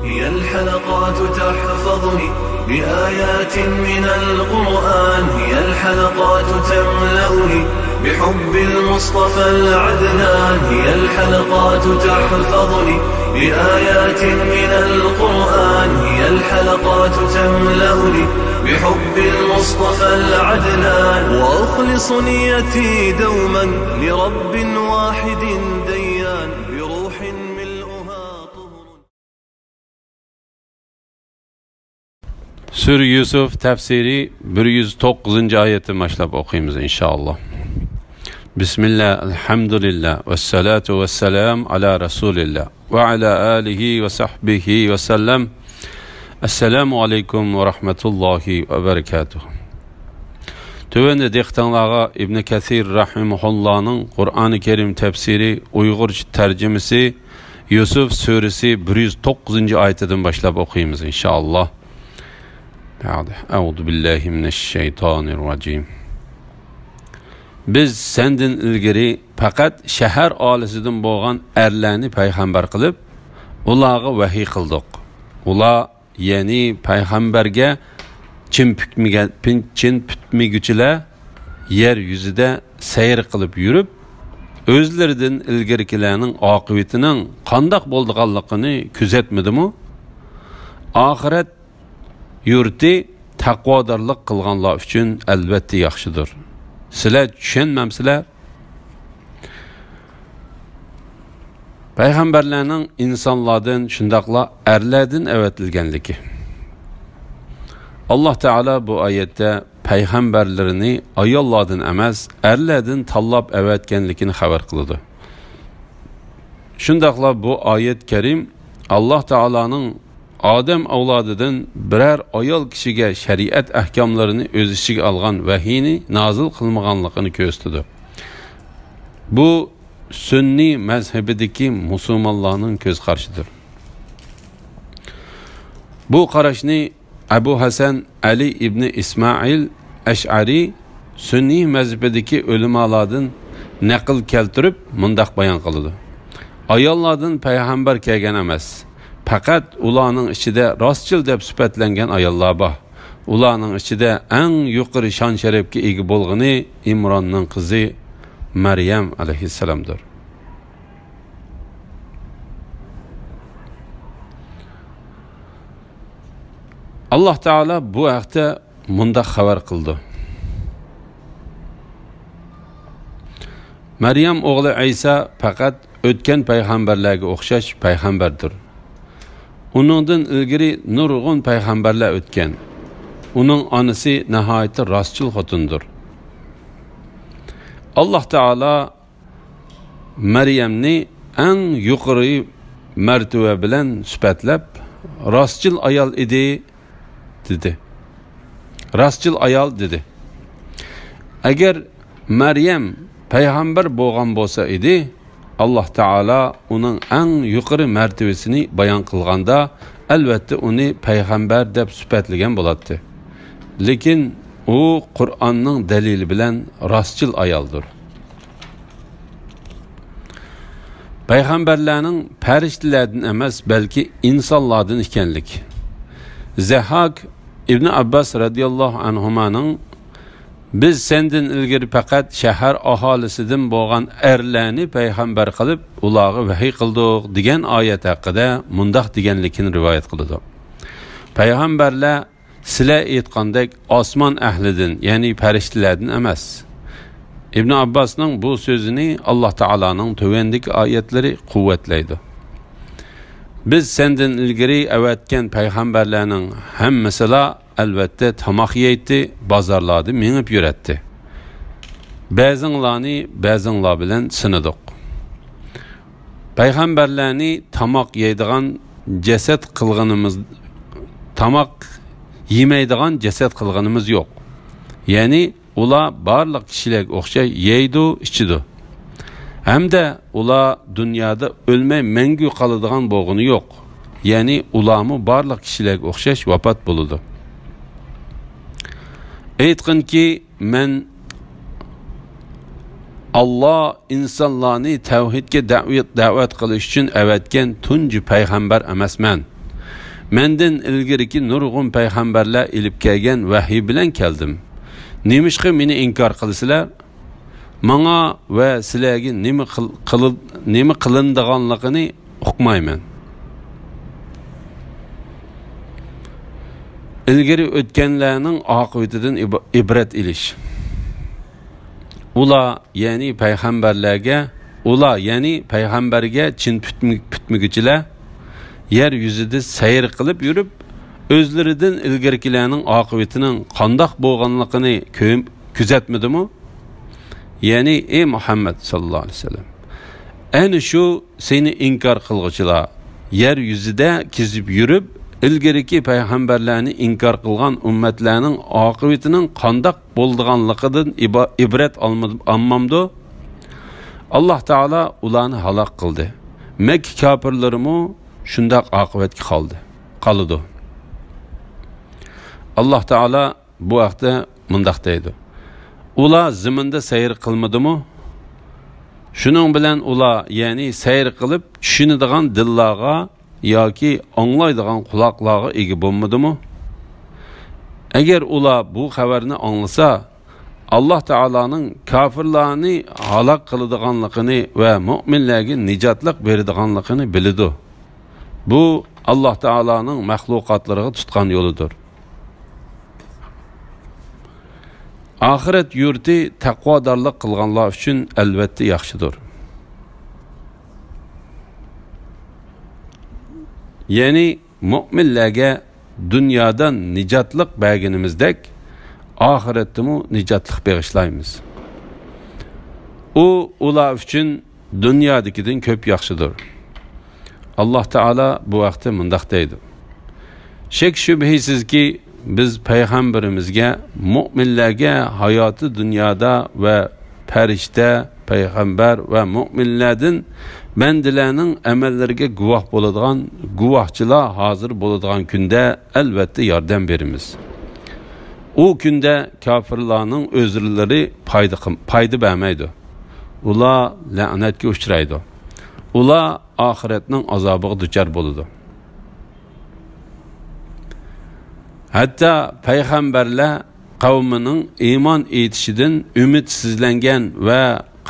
هي الحلقات تحفظني بآيات من القرآن، هي الحلقات تملأني بحب المصطفى العدنان، هي الحلقات تحفظني بآيات من القرآن، هي الحلقات تملأني بحب المصطفى العدنان، وأخلص نيتي دوما لرب واحد ديان بروح ملؤها طهر. Sure Yusuf tefsiri 109. ayeti başlap okuyumuz inşallah. Bismillah, elhamdülillah, ve salatu ve selam ala Resulillah ve ala alihi ve sahbihi ve sellem. Esselamu aleyküm ve rahmetullahi ve berekatuhu. Tövende dehtanlağa İbn Kathir rahimahullah'ın Kur'an-ı Kerim tefsiri Uygurca tercümesi Yusuf suresi 109. ayetinden başlap okuyumuz inşallah. Euzu billahi mineşşeytanirracim. Biz senden ilgiri fakat şehir alisinden boğan erlerini peygamber kılıp ulağı vahiy kıldık. Ula yani peygamberge çin pütmigüçüle yeryüzüde seyir kılıp yürüp özlerden ilgirikilerinin akıbetinin kandak bolduğanlığını küzetmedi mi? Ahiret yurti taqvadarlık kılganlar üçün elbette yaxşıdır. Sizler düşünmemsizler? Peygamberlerinin insanlardan şundaqla erlerden evetilgenligi. Allah Teala bu ayette peygamberlerini ayollardan emas, erlerden tallab evetkenligini haber kılıdı. Şundaqla bu ayet kerim Allah Teala'nın Adem avladıdan birer ayol kişiге şeriat ahkamlarını öz içine algan vahiyini nazil kılmaganlığını gösterdi. Bu Sünni mezhebideki Müslümanların göz karşıdır. Bu karışını Ebu Hasan Ali İbni İsmail Eş'ari Sünni mezhebideki ulemalardan nakil keltirip mundaq bayan kıldı. Ayollardan peygamber kelgen emas. Fakat ularning ichida rostchil deb sifatlangan ayollar bor. Ularning ichida eng yuqori shon sharafga ega bo'lgani Imronning qizi Maryam alayhissalomdir. Allah Taala bu haqda mundaq xabar qildi. Maryam o'g'li Isa faqat o'tgan payg'ambarlarga o'xshash payg'ambardir. Onundan ilgiri nurg'un payg'ambarlar o'tgan. Uning onasi nihoyatda rostchil xotindir. Allah Taala Maryamni eng yuqori martaba bilan sifatlab, rostchil ayol edi dedi. Rostchil ayol dedi. Agar Maryam payg'ambar bo'lgan bo'lsa edi, Allah Taala onun en yuqori mertebesini bayan kılganda elbette onu peygamber deb sifatlagan bo'lardi. Lekin o Kur'an'ın delili bilen rastçıl ayoldir. Peygamberlerinin periştelerden emas belki insanlardan ekanlik. Zehak İbn Abbas radıyallahu anhumanın biz senden ilgiri fakat şehir ahalisinden boğan erlerini peygamber kılıp ulağı vahiy kıldık degan ayet hakkında mundaq deganlikini rivayet kıldı. Peygamberler sizler aytgandek osmon ahlidan yani periştelerden emas. İbn Abbas'ın bu sözünü Allah Taala'nın tövendeki ayetleri kuvvetleydi. Biz senden ilgiri evetken peygamberlerinin hem mesela elbette tamak yeydi, bazarladı, minip yüretti. Bazınlarını bazınlar bilen sınadık. Peygamberlerini tamak yeydiğen ceset kılgınımız, tamak yemeydiğen ceset kılgınımız yok. Yani ula barlıq kişiler okşay yeydi, içidi. Hem de ula dünyada ölmey mengü kalıdığan boğunu yok. Yani ulamı barlıq kişiler okşaş vafat buludu. Aytqin ki men Allah insanlarni tavhidga da'vat qilish uchun avatgan tunji payg'ambar emasman. Menden ilgiriki nurg'un payg'ambarlar ilib kelgan vahiy bilan keldim. Nemishqa meni inkor qilsizlar? Menga va sizlarga nima qilindiganligini uqmayman. İlgiri o'tganlarning oqibatidan ibrat ilish. Ular ya'ni payg'ambarga chin putmigichilar yer yuzida sayr qilib yurib, o'zlaridan ilgirkilarning oqibatining qandoq bo'lganligini kuzatmadimi? Ya'ni ey Muhammad sallallohu alayhi vasallam, ana shu seni inkor qilg'uchilar yer yuzida kezib yurib, ilgiriki payg'ambarlarni inkor qilgan ummatlarning oqibatining qandoq bo'lganligidan ibrat olmamdi? Alloh taolo ularni halok qildi. Makka kofirlarimi shundoq oqibatga qoldi. Alloh taolo bu vaqtda mundaq deydi: ular zaminda sayr qilmadimi? Shuning bilan ular ya'ni sayr qilib tushunadigan dillarga yoki anglaydigan quloqlarga ega bo'lmadimi? Agar ular bu xabarni anglasa, Alloh taolaning kofirlarni halok qiladiganligini va mu'minlarga nijotlik beradiganligini biladi. Bu Alloh taolaning mahluqotlariga tutgan yo'lidir. Ahiret yurti taqvodorlik qilganlar uchun albatta yaxshidir. Ya'ni mu'minlarga dunyodan nijotlik berganimizdek, oxiratda nijotlik berishlaymiz. Ular uchun dunyodikidan ko'p yaxshidir. Alloh taolo bu vaqtda mundaq deydi: shek shubhisizki biz payg'ambarimizga mu'minlarga hayoti dunyoda va farishta, payg'ambar va mu'minlardan bandalarning amallariga guvoh bo'ladigan guvohchilar hozir bo'ladigan kunda albatta yordam beramiz. U kunda kofirlarning o'zlari foyda bermaydi. Ular la'natga uchraydi. Ular oxiratning azobiga duchor bo'ladi. Hatto payg'ambarlar qavmining iymon etishidan umidsizlangan va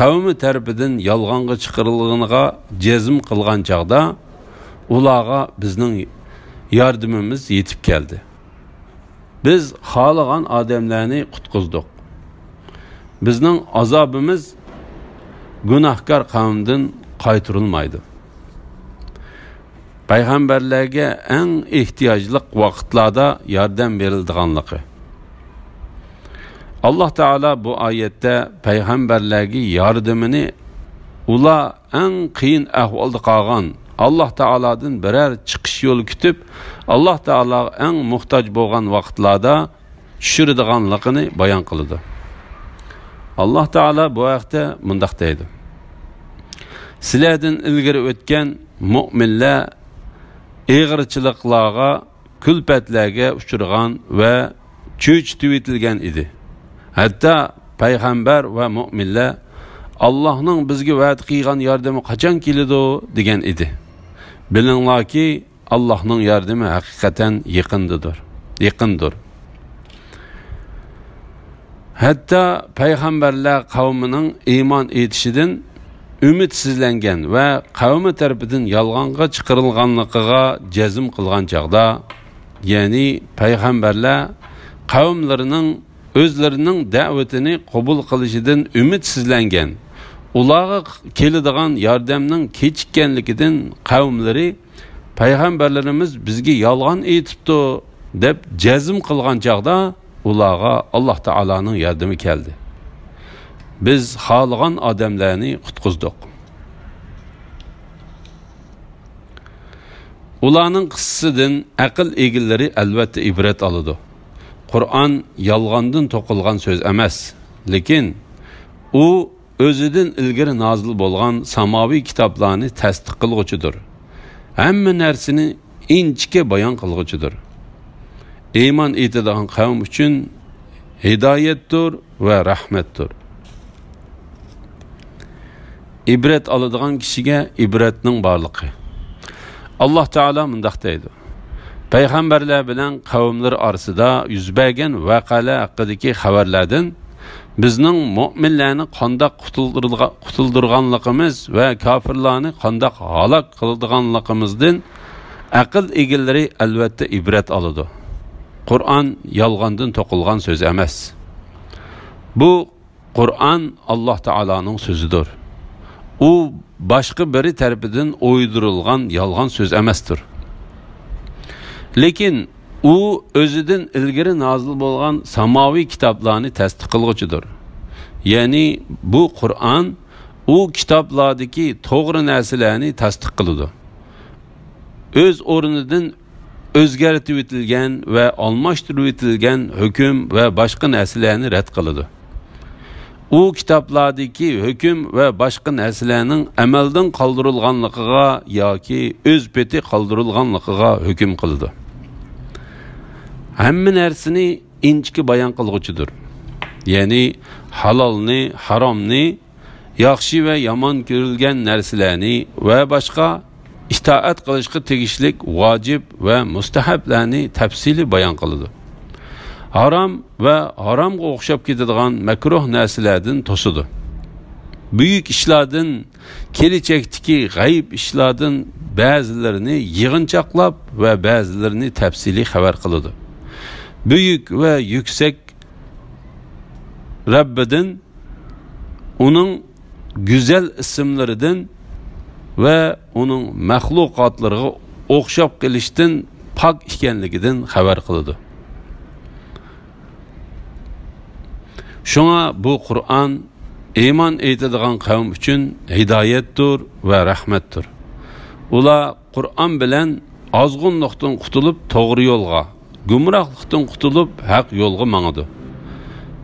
qavmi tarafidan yolg'onga chiqarilganiga jazm qilgan chaqda ularga bizning yordamimiz yetib keldi. Biz xohlagan odamlarni qutqizdik. Bizning azobimiz gunohkor qavmdan qaytarilmaydi. Payg'ambarlarga eng ehtiyojli vaqtlarda yordam berildiganligi. Alloh taolo bu oyatda payg'ambarlarga yordamini ular eng qiyin ahvolda qolgan Alloh taolodan birer chiqish yo'li kutib, Alloh taolo eng muhtoj bo'lgan vaqtlarda tushiradiganligini bayon qildi. Alloh taolo bu vaqtda mundaq deydi: sizlardan ilgari o'tgan mu'minlar eg'irchiliklarga, kulpatlarga uchragan va cho'chitib etilgan edi. Hatta payg'ambar va mu'minlar Allohning bizga va'da qilgan yordami qachon keladi degan edi. Bilinglarki, Allohning yordami haqiqatan yaqindir. Hatta payg'ambarlar qavmining iymon etishidan umidsizlangan va qavmi tarafidan yolg'onga chiqarilganligiga jazm qilgan chaqda, ya'ni payg'ambarlar qavmlarining o'zlarining da'vatini qabul qilishidan umidsizlangan, ularga keladigan yordamning kechikkanligidan qavmlari payg'ambarlarimiz bizga yolg'on aytibdi deb jazm qilgan chaqda ularga Alloh taolaning yordami keldi. Biz xohlagan odamlarni qutqizdik. Ularning qissasidan aql egillari albatta ibrat oladi. Qur'on yolg'ondan to'qilgan so'z emas, lekin u o'zidan ilgari nozil bo'lgan samoviy kitoblarni tasdiq qilguchidir. Hamma narsani inchikka bayon qilguchidir. Iymon etadigan qavm uchun hidoyatdir va rahmatdir. İbret oladigan kishiga ibratning borligi. Alloh taolo mundaq deydi: payg'ambarlar bilan qavmlar orasida yuz bergan voqealar haqidagi xabarlardan bizning mo'minlarni qandoq qutuldirganligimiz va kofirlarni qandoq halok qiladiganligimizdan aql egalari albatta ibrat oladi. Qur'on yolg'ondan to'qilgan so'z emas. Bu Qur'on Alloh taolaning so'zidir. U boshqa biri tarafidan o'ydirilgan yolg'on so'z emasdir. Lekin u o'zidan ilgari nozil bo'lgan samoviy kitoblarni tasdiq qilguchidir. Ya'ni bu Qur'on u kitoblardagi to'g'ri narsalarni tasdiq qiladi. O'z o'rnidan o'zgartirib etilgan va almashtirib etilgan hukm va boshqa narsalarni rad qiladi. U kitoblardagi hukm va boshqa narsalarning amaldan qoldirilganligiga yoki o'z peti qoldirilganligiga hukm qiladi. Hamma narsani inchki bayon qilguchidir. Ya'ni halolni, haromni, yaxshi va yomon ko'rilgan narsalarni va boshqa itoat qilishga tegishlik vojib va mustahablarni tafsili bayon qiladi. Harom va haromga o'xshab ketadigan makruh narsalardan to'sidi. Buyuk ishlardan, kelajakdagi g'ayb ishlardan ba'zilarini yig'inchoqlab va ba'zilarini tafsili xabar qiladi. Buyuk va yuksak Rabbidan, uning go'zal ismlaridan va uning mahluqotlariga o'xshab qilishdan pok ekanligidan xabar qiladi. Shunga bu Qur'on iymon etadigan qavm uchun hidoyatdir va rahmatdir. Ular Qur'on bilan ozg'unlikdan qutulib to'g'ri yo'lga, gumrohlikdan qutulib haq yo'lga mangadi.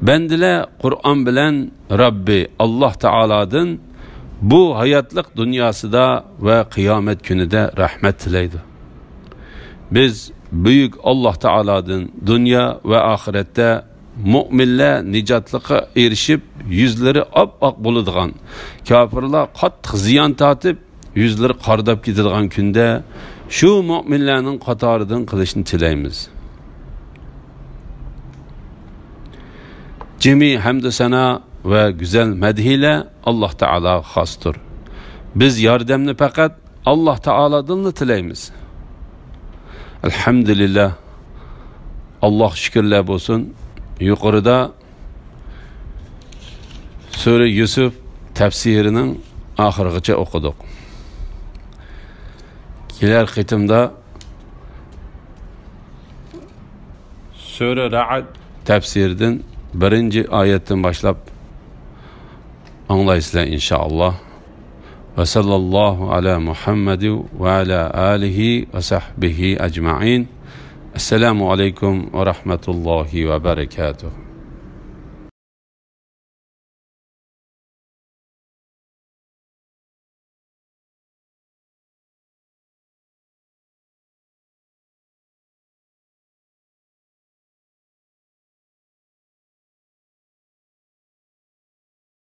Bandalar Qur'on bilan Robbi Alloh taoladan bu hayotlik dunyosida va qiyomat kunida rahmat tilaydi. Biz buyuk Alloh taoladan dunyo va oxiratda mu'minlar nijotlikqa erishib, yuzlari op-oq bo'ladigan, kofirlar qattiq ziyon tortib, yuzlari qordab ketadigan kunda shu mu'minlarning qatoridan qilishni tilaymiz. Cemi hamd sana ve güzel medhiyle Allah Teala xosdir. Biz yordamni faqat Allah Teala'dan tileymiz. Elhamdülillah. Allah şükürler olsun. Yukarıda Sure Yusuf tefsirinin ahırgıca okuduk. Keler qitimda Sure Ra'd tefsirden birinci ayetten başlap anlaysizlar inşallah. Ve sallallahu ala Muhammedi ve ala alihi ve sahbihi ecma'in. Esselamu aleyküm ve rahmetullahi ve berekatuhu.